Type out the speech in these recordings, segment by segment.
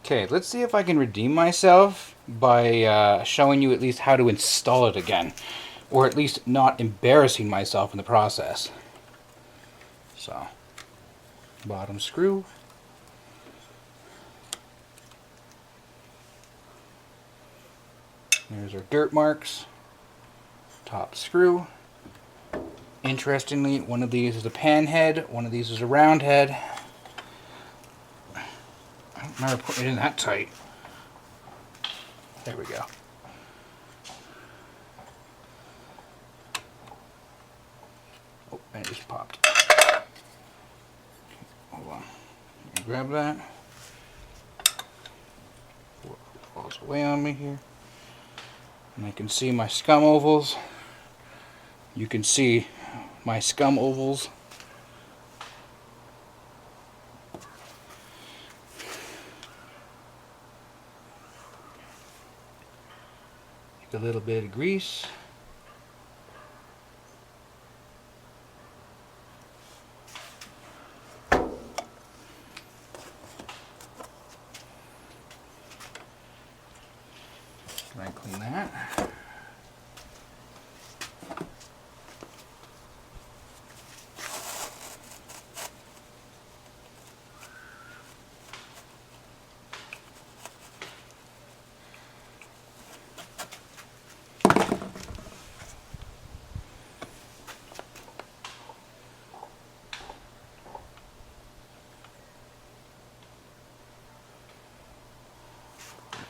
Okay, let's see if I can redeem myself by showing you at least how to install it again. Or at least not embarrassing myself in the process. So, bottom screw. There's our dirt marks. Top screw. Interestingly, one of these is a pan head, one of these is a round head. I don't remember putting it in that tight. There we go. Oh, and it just popped. Hold on. Let me grab that. Before it falls away on me here. And I can see my scum ovals. You can see my scum ovals. A little bit of grease. Try and clean that.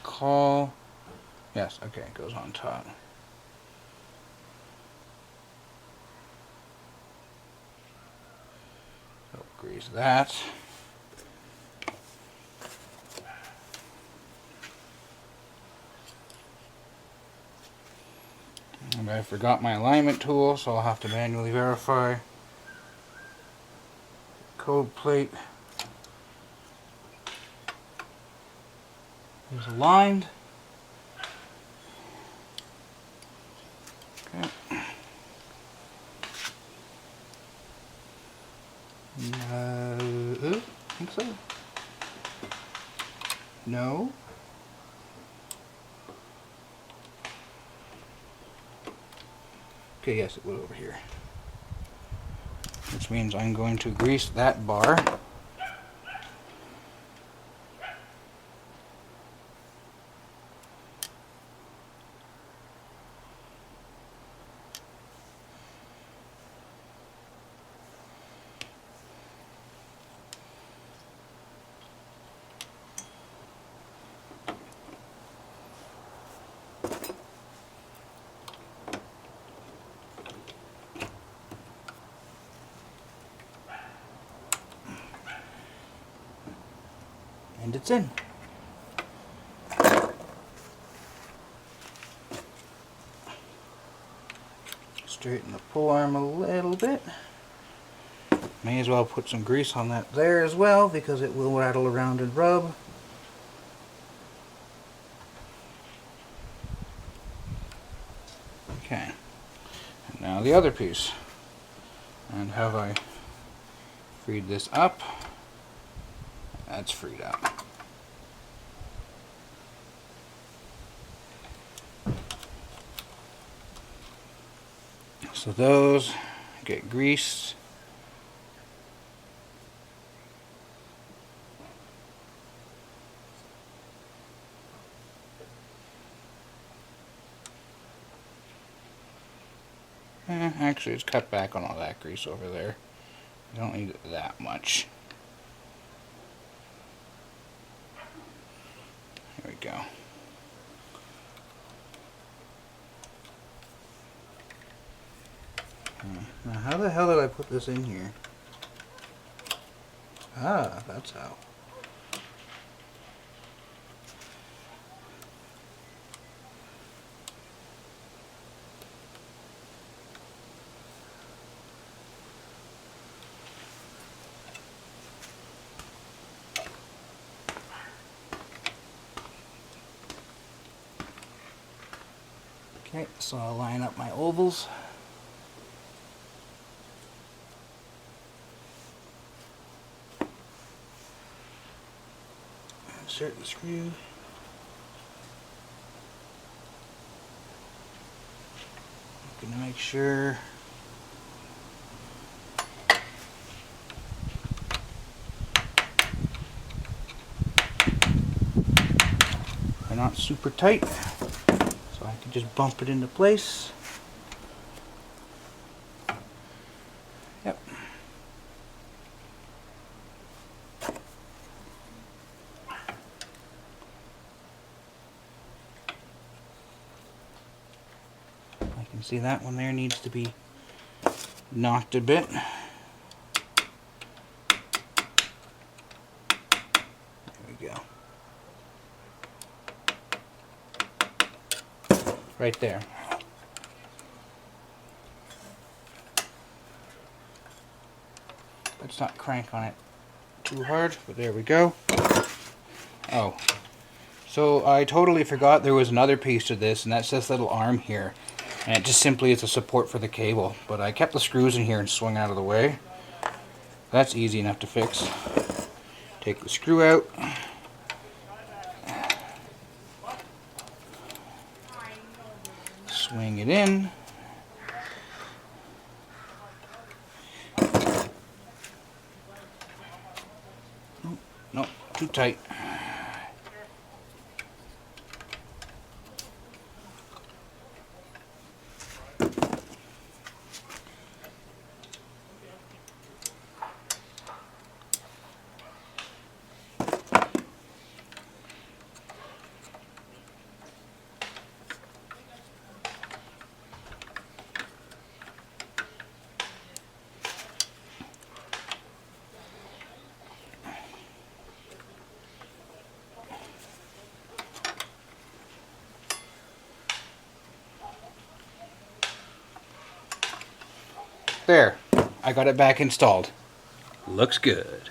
Call. Yes, okay, it goes on top. So grease that. And I forgot my alignment tool, so I'll have to manually verify. Code plate is aligned. Okay. I think so. No. Okay, yes, it went over here. Which means I'm going to grease that bar. And it's in. Straighten the pull arm a little bit. May as well put some grease on that there as well because it will rattle around and rub. Okay. And now the other piece. And have I freed this up? That's freed up. So those get greased. Actually, it's cut back on all that grease over there. You don't need that much. There we go. Now, how the hell did I put this in here? Ah, that's how. Okay, so I'll line up my ovals. insert the screw. Gonna make sure they're not super tight, so I can just bump it into place. Yep. I can see that one there needs to be knocked a bit. There we go. Right there. Let's not crank on it too hard, but there we go. Oh, so I totally forgot there was another piece to this, and that's this little arm here. And it just simply is a support for the cable. But I kept the screws in here and swung out of the way. That's easy enough to fix. Take the screw out. Swing it in. Nope, too tight. There, I got it back installed. Looks good.